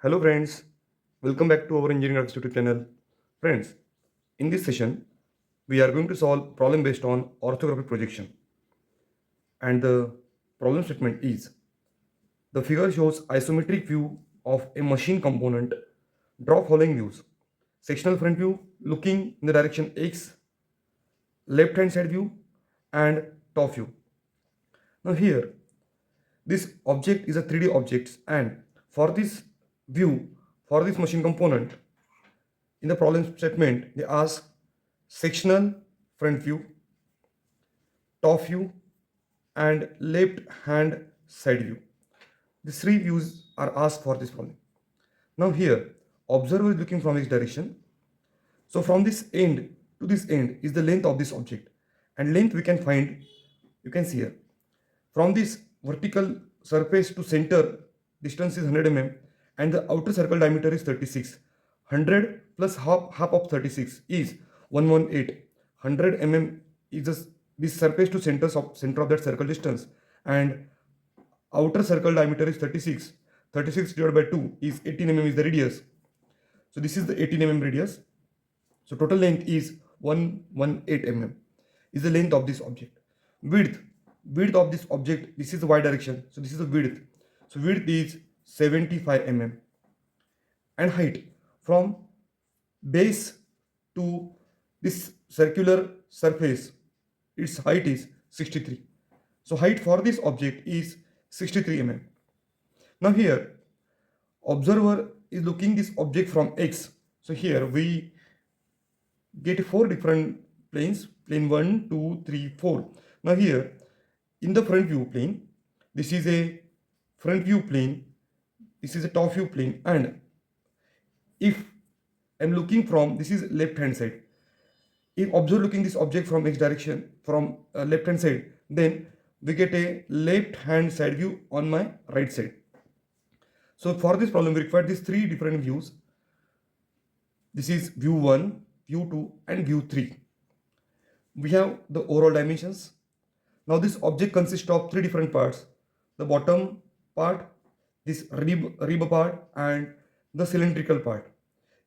Hello friends, welcome back to our Engineering Arts YouTube channel. Friends, in this session, we are going to solve problem based on orthographic projection. And the problem statement is, the figure shows isometric view of a machine component. Draw following views. Sectional front view looking in the direction X, left hand side view and top view. Now here, this object is a 3D object, and for this view, for this machine component, in the problem statement, they ask sectional front view, top view, and left hand side view. These three views are asked for this problem. Now here, observer is looking from this direction. So from this end to this end is the length of this object. And length we can find, you can see here. From this vertical surface to center, distance is 100 mm and the outer circle diameter is 36. 100 plus half of 36 is 118. 100 mm is this surface to center of that circle distance, and outer circle diameter is 36. 36 divided by 2 is 18 mm is the radius. So this is the 18 mm radius. So total length is 118 mm is the length of this object. Width of this object, this is the y direction, so this is the width. So width is 75 mm. And height from base to this circular surface, its height is 63. So height for this object is 63 mm. Now here, observer is looking this object from X. So here we get 4 different planes, plane 1, 2, 3, 4. Now here, in the front view plane, this is a front view plane, this is a top view plane, and if I'm looking from, this is left hand side. If observer looking this object from X direction, from left hand side, then we get a left hand side view on my right side. So for this problem, we require these 3 different views. This is view 1, view 2 and view 3. We have the overall dimensions. Now this object consists of 3 different parts. The bottom part, this rib part and the cylindrical part.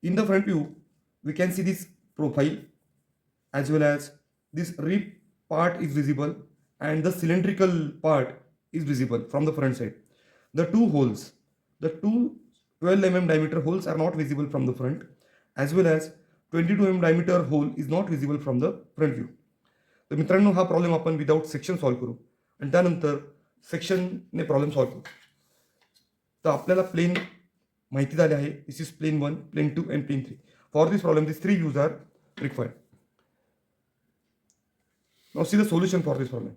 In the front view, we can see this profile as well as this rib part is visible and the cylindrical part is visible from the front side. The two holes, the two 12 mm diameter holes are not visible from the front, as well as 22 mm diameter hole is not visible from the front view. तर मित्रांनो, हा problem आपण without section solve करू आणि त्यानंतर सेक्शनने problem solve करू. तर आपल्याला प्लेन माहिती झाले आहे. This is plane 1, plane 2 and plane 3. For this problem, these 3 views are required. Now see the solution for this problem.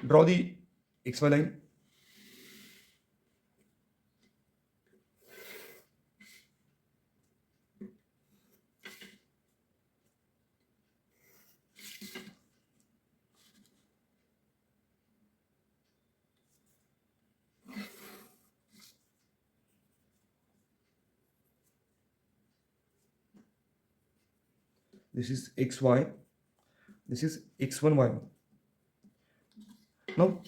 Draw the XY line. This is XY. This is X1, Y1. Now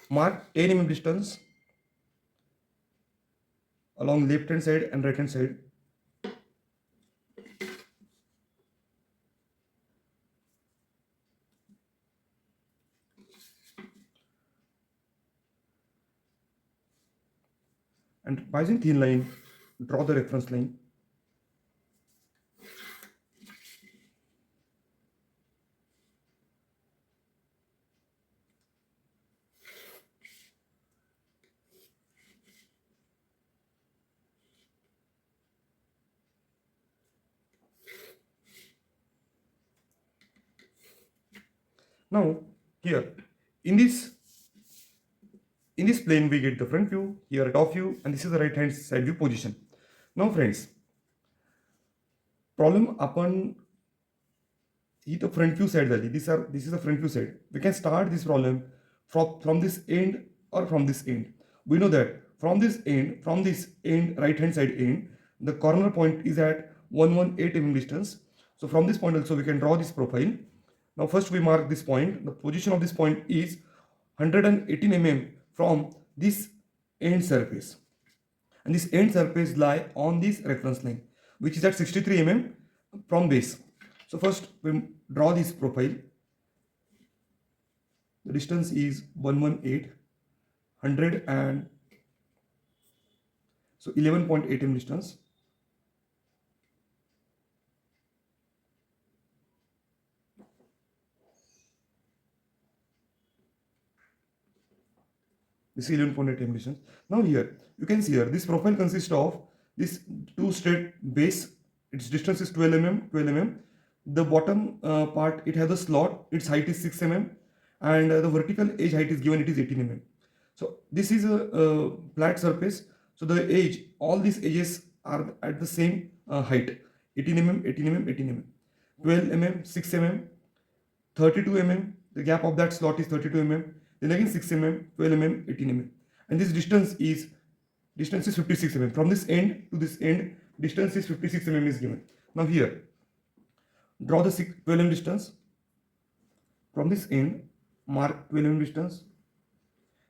mark 10 mm distance along left hand side and right hand side. And by using thin line, draw the reference line. Now here in this plane we get the front view, here top view, and this is the right hand side view position. Now friends, problem आपण ही तर front view side झाली. This is the front view side. We can start this problem from this end or from this end. We know that from this end, right hand side end, the corner point is at 118 mm distance. So from this point also we can draw this profile. Now first we mark this point. The position of this point is 118 mm from this end surface. and this end surface lie on this reference line, which is at 63 mm from base. So first we draw this profile. The distance is 118, 100 and so 11.8 mm distance. This is 11.8 mm distance. Now here you can see here this profile consists of this two straight base. Its distance is 12 mm, 12 mm. The bottom part, it has a slot. Its height is 6 mm, and the vertical edge height is given. It is 18 mm. So this is a flat surface. So the edge, all these edges are at the same height: 18 mm, 18 mm, 18 mm, 12 mm, 6 mm, 32 mm. The gap of that slot is 32 mm. Then again 6 mm, 12 mm, 18 mm, and this distance is 56 mm. From this end to this end, distance is 56 mm is given. Now here, draw the 12 mm distance. From this end, mark 12 mm distance.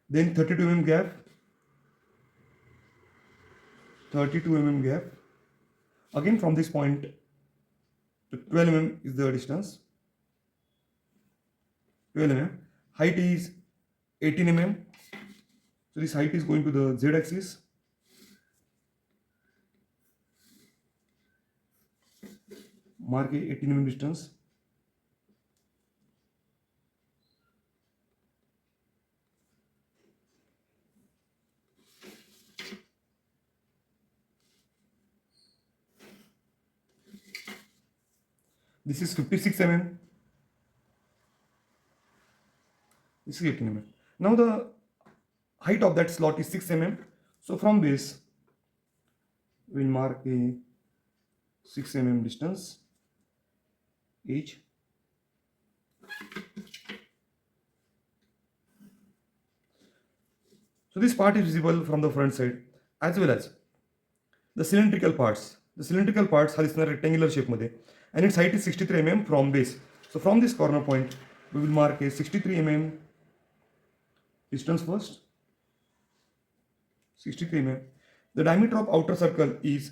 Then 32 mm gap. 32 mm gap. Again from this point to 12 mm is the distance. 12 mm. Height is 18 mm. So this height is going to the z axis. Mark a 18 mm distance. This is 56 mm. This is 18 mm. Now the height of that slot is 6 mm. So from this, we will mark a 6 mm distance each. So this part is visible from the front side as well as the cylindrical parts. The cylindrical parts are in a rectangular shape मध्ये, and its height is 63 mm from base. So from this corner point, we will mark a 63 mm distance first. 63 mm. The diameter of outer circle is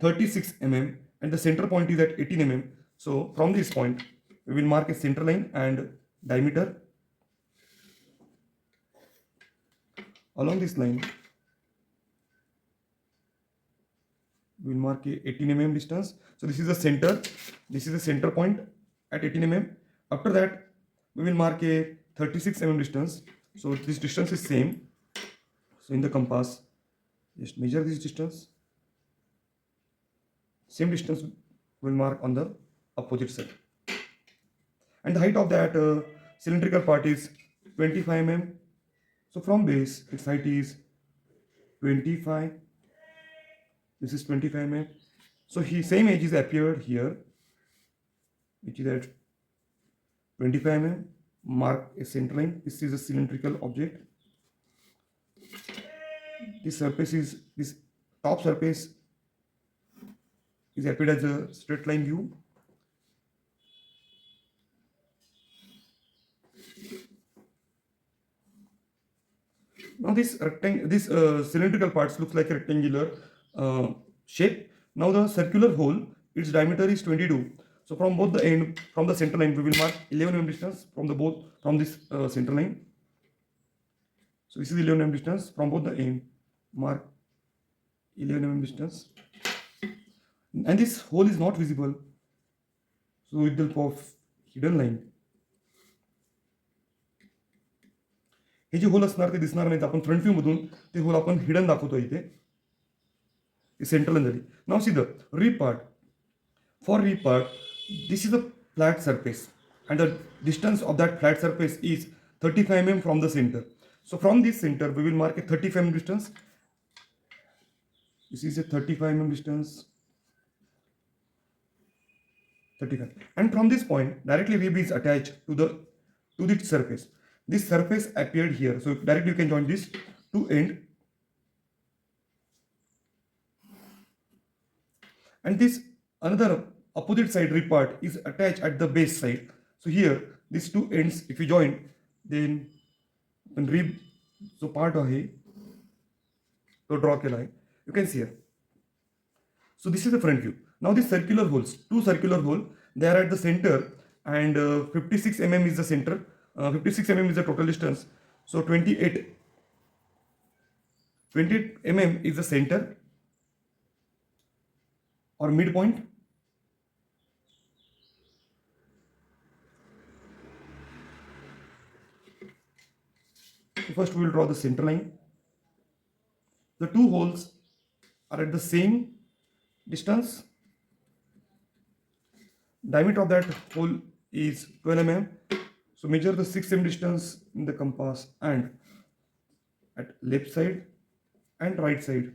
36 mm and the center point is at 18 mm. So from this point, we will mark a center line and diameter. Along this line, we will mark a 18 mm distance. So this is the center. This is the center point at 18 mm. After that, we will mark a 36 mm distance. So this distance is same. So in the compass, just measure this distance. Same distance we will mark on the opposite side. And the height of that cylindrical part is 25 mm. So from base, its height is 25. This is 25 mm. So same edge is appeared here, which is at 25 mm. Mark a center line. This is a cylindrical object. This top surface is appeared as a straight line view. Now this cylindrical parts looks like a rectangular shape. Now the circular hole, its diameter is 22. So from both the end, from the center line, we will mark 11 mm distance from this center line. So this is 11 mm distance from both the end. Mark 11 mm distance, and this hole is not visible. So with the help of hidden line, हे जे hole असणार ते दिसणार नाहीत. आपण front view मधून ते whole आपण हिडन दाखवतो इथे. सेंट्रल झाली. Now see the rib part. For rib part, this is a flat surface and the distance of that flat surface is 35 mm from the center. So from this center we will mark a 35 mm distance. This is a 35 mm distance. 35. And from this point directly rib is attached to this surface. This surface appeared here, so directly you can join this to end. And this another opposite side rib part is attached at the base side. So here these two ends if you join, then rib जो part आहे तो draw केला आहे. You can see here. So this is the front view. Now these circular holes, two circular hole, they are at the center, and 56 mm is the center. 56 mm is the total distance. So 28 mm is the center or midpoint. So first we will draw the center line. The two holes are at the same distance. Diameter of that hole is 12 mm. So measure the 6 mm distance in the compass and at left side and right side.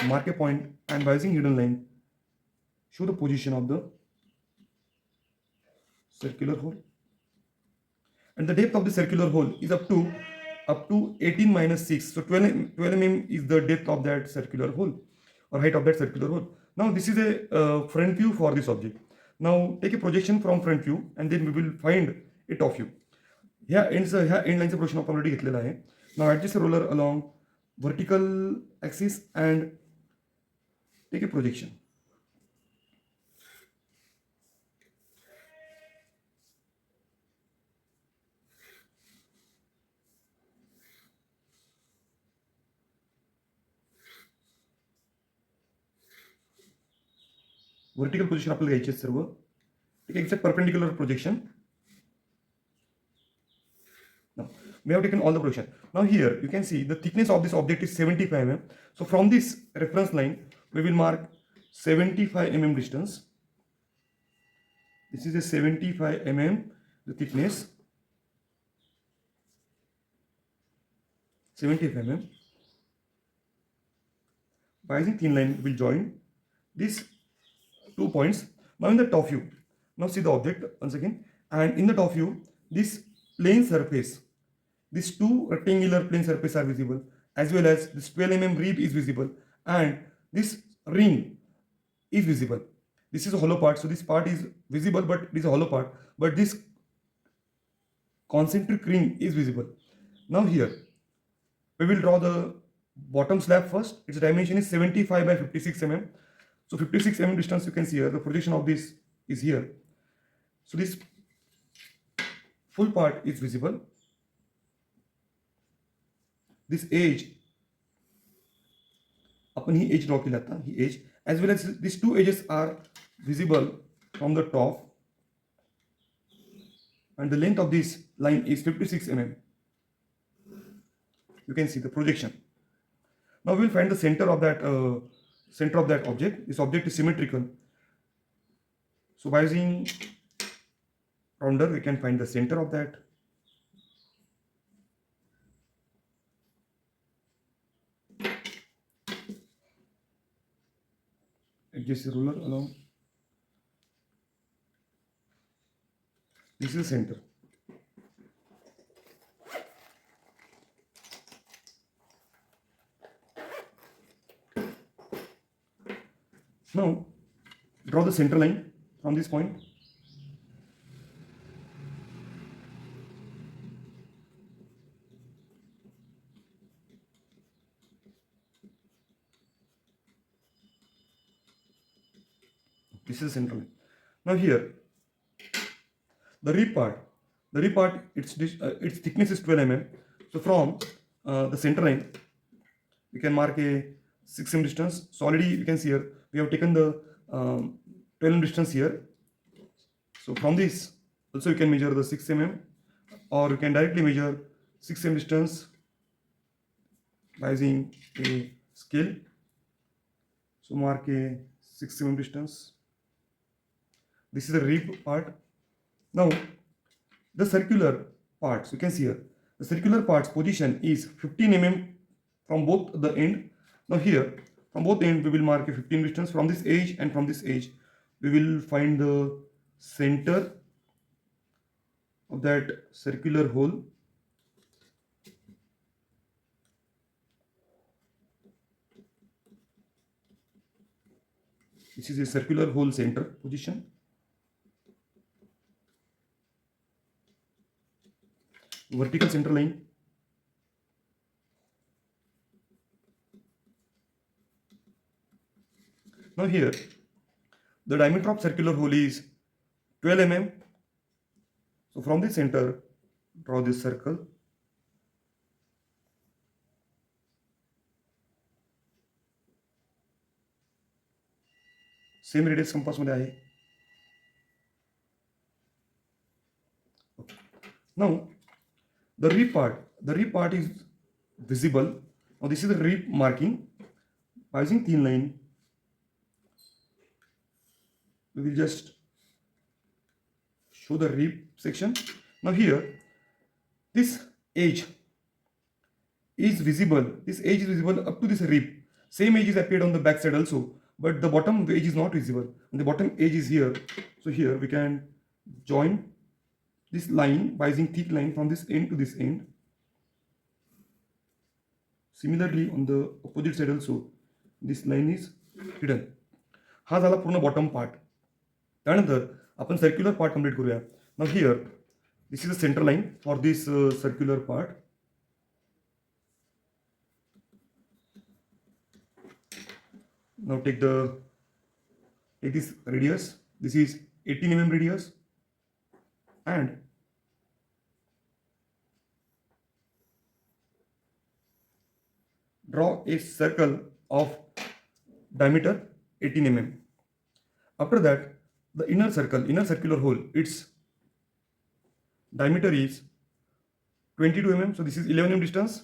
Mark a point and by using hidden line, show the position of the circular hole. And the depth of the circular hole is up to 18 minus 6. So 12 mm is the depth of that circular hole or height of that circular hole. Now this is a front view for this object. Now take a projection from front view and then we will find a top view. ह्या end लाईनचं projection आपण already घेतलेलं आहे. Now adjust a roller along vertical axis and take a projection. Vertical position आपल्याला घ्यायचे सर्व. ठीक आहे, exact perpendicular projection. Now, we have taken all the projection. Now here you can see the thickness of this object is 75 mm. So from this reference line, we will mark 75 mm distance. This is a 75 mm the thickness. 75 mm. By using thin line, we will join these 2 points. Now in the top view, now see the object once again, and in the top view, this plane surface, these two rectangular plane surface are visible, as well as this 12 mm rib is visible, and this ring is visible. This is a hollow part, so this part is visible, but it is a hollow part. But this concentric ring is visible. Now here we will draw the bottom slab first. Its dimension is 75 by 56 mm. So 56 mm distance you can see here. The projection of this is here. So this full part is visible. This edge, आपण ही edge draw केली आता, ही edge, as well as these two edges are visible from the top, and the length of this line is 56 mm. You can see the projection. Now we will find the center of that object. This object is symmetrical. So by using rounder, we can find the center of that. Adjust the ruler along. This is the center. Now draw the center line from this point. This is the center line. Now here, the rib part, its thickness is 12 mm. So from the center line, we can mark a 6 mm distance. So already you can see here, we have taken the 12 mm distance here. So from this, also you can measure the 6 mm, or you can directly measure 6 mm distance by using a scale. So mark a 6 mm distance. This is the rib part. Now the circular parts, you can see here, the circular parts position is 15 mm from both the end. Now here from both ends we will mark a 15 distance. From this edge and from this edge we will find the center of that circular hole. This is a circular hole center position. Vertical center line. Now here, the diameter of circular hole is 12 mm. So from the center, draw this circle. Same radius compass मध्ये आहे. Now the rib part is visible. Now this is the rib marking. By using thin line, we will just show the rib section. Now here, this edge is visible. This edge is visible up to this rib. Same edge is appeared on the back side also, but the bottom edge is not visible. And the bottom edge is here. So here we can join this line by using thick line from this end to this end. Similarly, on the opposite side also, this line is hidden. हा झाला पूर्ण bottom part. त्यानंतर आपण circular part complete करूया. Now here this is the centre line for this circular part. Now take this radius. This is 18 mm radius, and draw a circle of diameter 18 mm. After that, the inner circular hole, its diameter is 22 mm. So this is 11 mm distance,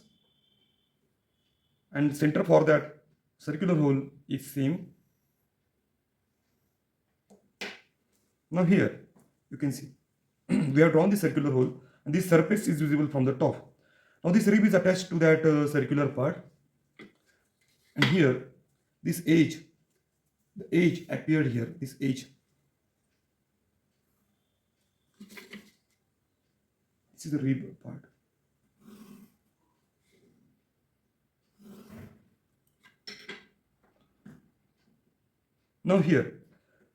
and center for that circular hole is same. Now here you can see we have drawn the circular hole, and this surface is visible from the top. Now this rib is attached to that circular part, and here this edge, the edge appeared here. This edge, this is the rib part. Now here,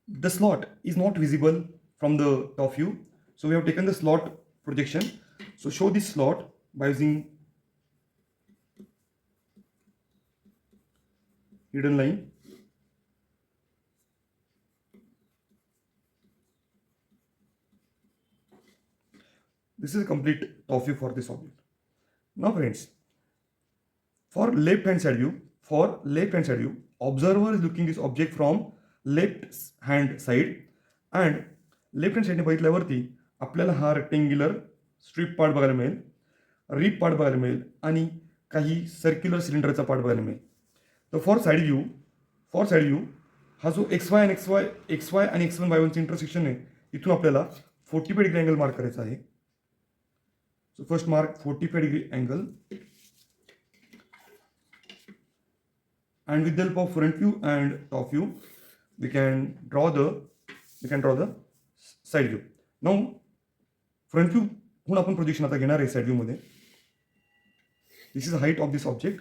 the slot is not visible from the top view. So we have taken the slot projection. So show this slot by using hidden line. This is a complete top view for this object. Now friends, for left hand side view, observer is looking this object from left hand side, and left hand side ने बघितल्यावरती आपल्याला हा rectangular strip part बघायला मिळेल, rib part बघायला मिळेल, आणि काही circular सिलेंडरचा पार्ट बघायला मिळेल. तर फॉर साइड व्ह्यू हा जो XY आणि X1 इंटरसेक्शन आहे, इथून आपल्याला 45 डिग्री अँगल मार्क करायचा आहे. So first mark 45 degree angle, and with the help of front view and top view we can draw the side view. Now front view हून आपण प्रोजेक्शन आता घेणार आहे साइड व्ह्यू मध्ये. This is the height of this object.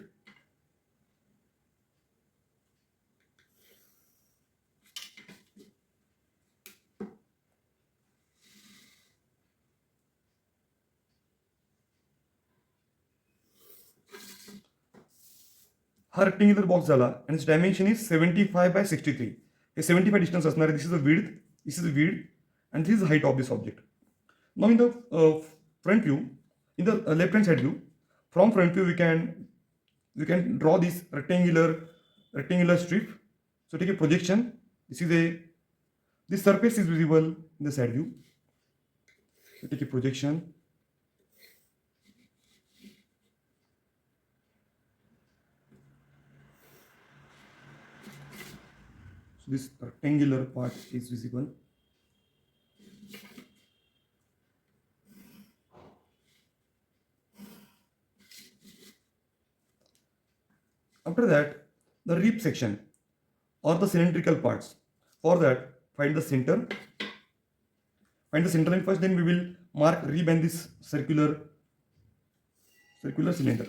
हा rectangular box झाला, आणि it's dimension is 75 by 63. हे 75 डिस्टन्स असणार आहे. This is the width and this is the height of this object. Now in the front view, in the left hand side view, from front view we can draw this rectangular strip. So take a projection. This surface is visible in the side view. So take a projection. So this rectangular part is visible. After that, the rib section or the cylindrical parts. For that, find the center line first, then we will mark rib and this circular cylinder.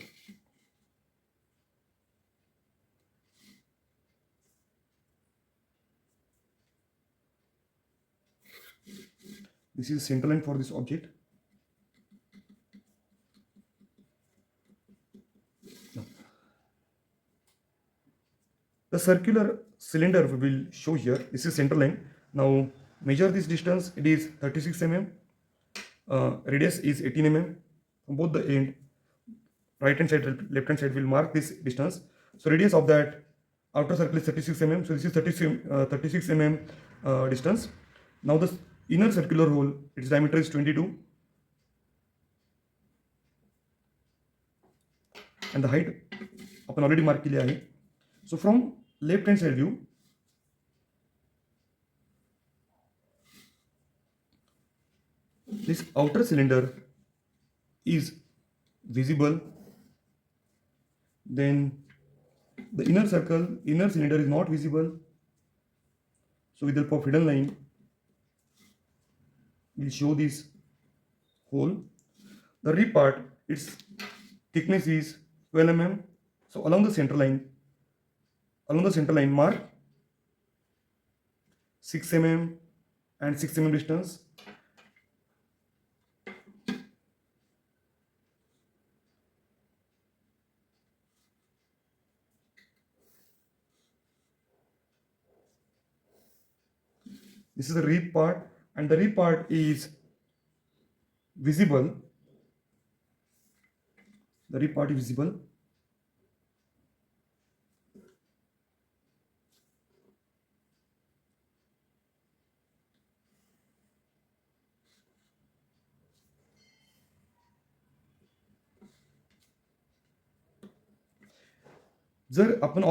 This is the center line for this object. The circular cylinder we will show here. This is center line. Now measure this distance. It is 36 mm. Radius is 18 mm. From both the end, right hand side, left hand side will mark this distance. So radius of that outer circle is 36 mm. So this is 36 mm distance. Now the inner circular hole, its diameter is 22. And the height आपण already mark केली आहे. So from left hand side view, this outer cylinder is visible. Then the inner cylinder is not visible. So with the help of hidden line, we'll show this hole. The rib part, its thickness is 12 mm. So along the center line mark 6 mm and 6 mm distance. This is the rib part, and the rib part is visible. The rib part is visible. जर आपण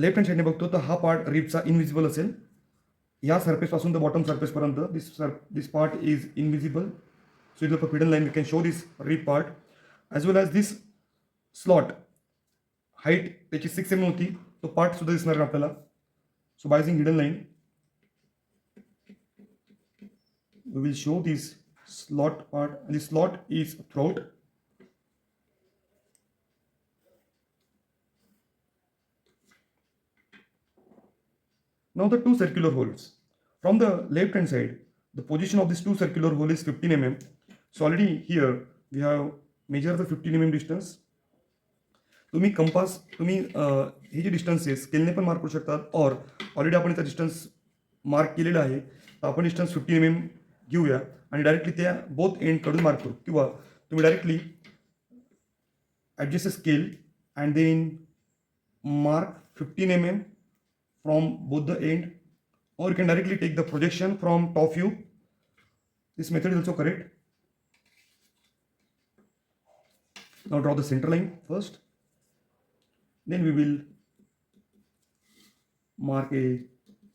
left hand साईडने बघतो तर हा part रिबचा invisible असेल. या surface पासून तर बॉटम सरफेस पर्यंत this part is invisible. So it hidden line we can show this rib part as well as this slot. Height त्याची 6 mm होती, तो पार्ट सुद्धा दिसणार आहे आपल्याला. So by using hidden line we will show this slot part, and the slot is throat. Now the two circular holes. From the left hand side, the position of these two circular hole is 15 mm. So already here we have measured the 15 mm distance. तुम्ही हे जे distance आहे स्केलने पण mark करू शकतात, और already आपण इथं distance mark केलेलं आहे. तर आपण डिस्टन्स 15 mm घेऊया आणि डायरेक्टली त्या बोथ एंड कडून मार्क करू, किंवा तुम्ही directly adjust scale and then mark 15 mm from both the end, or you can directly take the projection from top view. This method is also correct. Now draw the center line first, then we will mark a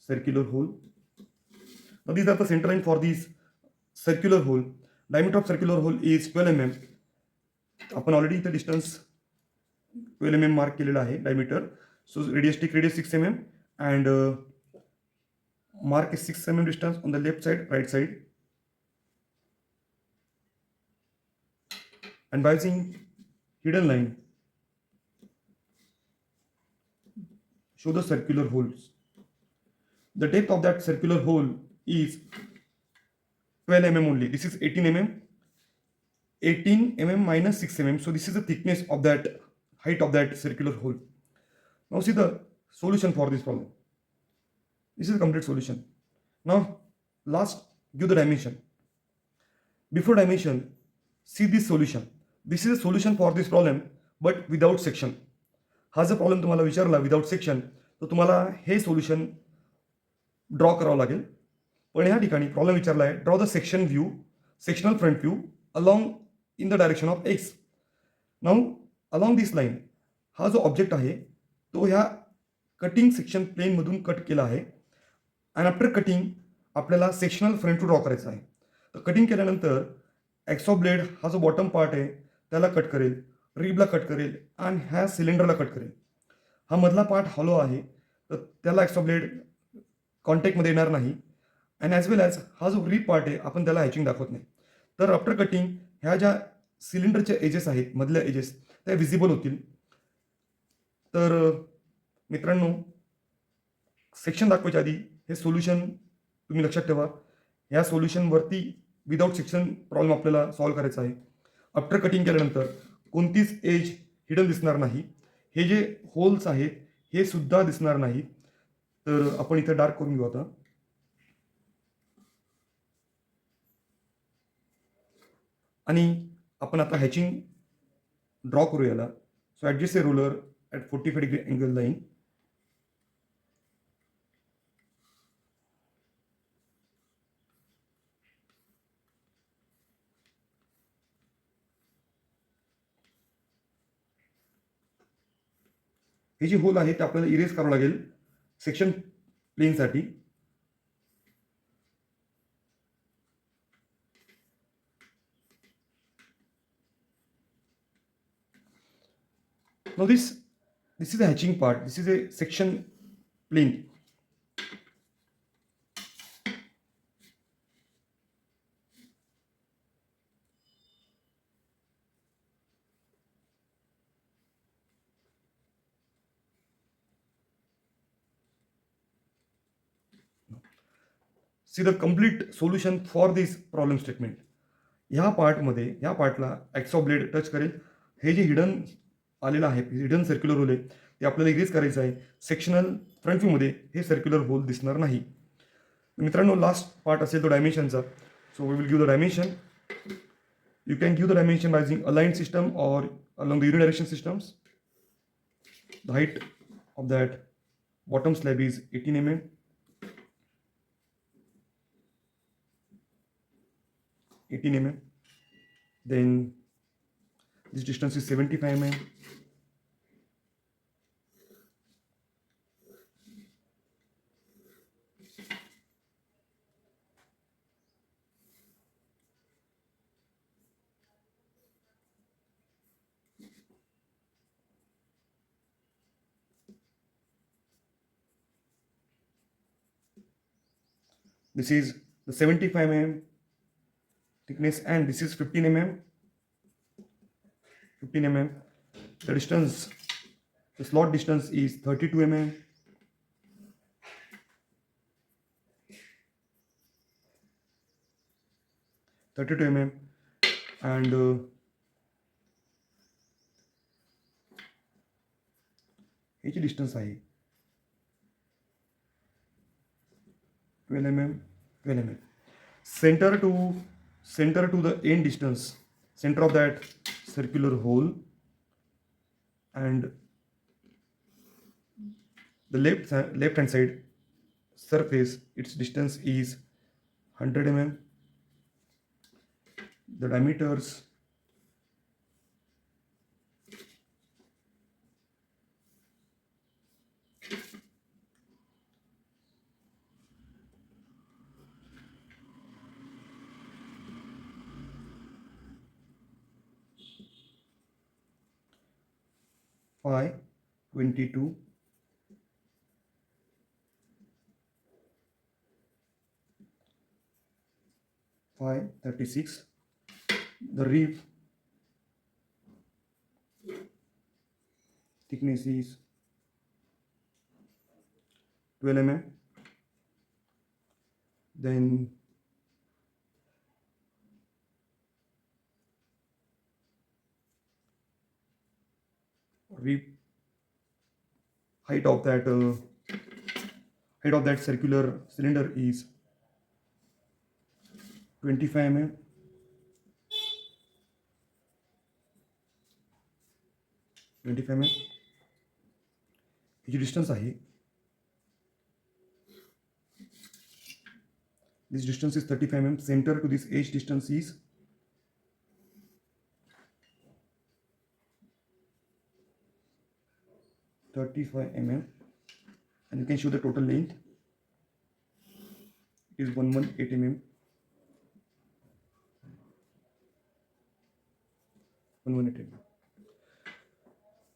circular hole. Now these are the center line for this circular hole. Diameter of circular hole is 12 mm. आपण already the distance 12 mm mark केलेला आहे diameter. So radius 6 mm and mark is 6 mm distance on the left side, right side, and by using hidden line show the circular holes. The depth of that circular hole is 12 mm only. This is 18 mm. 18 mm minus 6 mm. So this is the thickness of that height of that circular hole. Now see the solution for this problem. This is a complete solution. Now last, give the dimension. Before dimension, see this solution. This is a solution for this problem but without section. हा जर problem तुम्हाला विचारला without section, तर तुम्हाला हे solution draw करावं लागेल. पण ह्या ठिकाणी प्रॉब्लेम विचारला आहे, draw the section view, sectional front view along in the direction of x. Now along this line, हा जो ऑब्जेक्ट आहे तो ह्या कटिंग सेक्शन प्लेनमधून कट केला आहे, आणि आफ्टर कटिंग आपल्याला सेक्शनल फ्रंट व्ह्यू ड्रॉ करायचा आहे. तर कटिंग केल्यानंतर एक्सॉ ब्लेड हा जो बॉटम पार्ट आहे त्याला कट करेल, रिबला कट करेल आणि ह्या सिलेंडरला कट करेल. हा मधला पार्ट हॉलो आहे, तर त्याला एक्सॉ ब्लेड कॉन्टॅक्टमध्ये येणार नाही. अँड ॲज वेल ॲज हा जो रिब पार्ट आहे आपण त्याला हॅचिंग दाखवत नाही. तर आफ्टर कटिंग ह्या ज्या सिलेंडरच्या एजेस आहेत, मधल्या एजेस, त्या विजिबल होतील. तर मित्रांनो, सेक्शन दाखवायच्या आधी हे सोल्युशन तुम्ही लक्षात ठेवा. ह्या सोल्युशनवरती विदाउट सेक्शन प्रॉब्लेम आपल्याला सॉल्व्ह करायचा आहे. आफ्टर कटिंग केल्यानंतर कोणतीच एज हिडन दिसणार नाही. हे जे होल्स आहेत हे सुद्धा दिसणार नाही. तर आपण इथे डार्क करून घेऊ आता. आणि आपण आता हॅचिंग ड्रॉ करू याला. So adjust a ruler at 45 degree angle line. हे जे होल आहे ते आपल्याला इरेज करावं लागेल सेक्शन प्लेनसाठी. Now this is a hatching part. This is a section plane. See the complete solution for this problem statement. ह्या पार्टला ॲक्सॉ ब्लेड टच करेल. हे जे हिडन आलेलं आहे, हिडन सर्क्युलर होल आहे, ते आपल्याला इरेज करायचं आहे. सेक्शनल फ्रंट व्ह्यूमध्ये हे सर्क्युलर होल दिसणार नाही. मित्रांनो, लास्ट पार्ट असेल तो डायमेन्शनचा. So we will give the dimension. You can give the dimension by using aligned system or along the unidirection systems. The height of that bottom slab is 18 mm. Then this distance is 75 mm. This is the 75 mm thickness, and this is 15 mm. The distance, the slot distance is 32 mm. And हे जी distance आहे 12 mm. Center to the end distance, center of that circular hole, and the left hand side surface, its distance is 100 mm. The diameters 522, 536. The rib thickness is 12 mm. Then rib height of that circular cylinder is 25 mm. ही जी distance आहे, this distance is 35 mm. Center to this edge distance is 35 mm, and you can show the total length is 118 mm. 118 mm.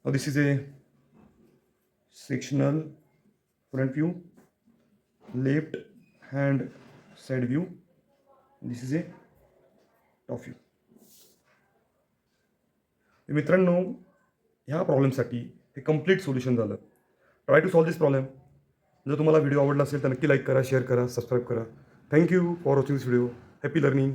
Now this is a sectional front view, left hand side view. This is a top view. मित्रांनो, ह्या प्रॉब्लेमसाठी हे complete solution झालं. Try to solve this problem. जर तुम्हाला video आवडला असेल तर नक्की लाईक करा, शेअर करा, सबस्क्राईब करा. Thank you for watching this video. Happy learning.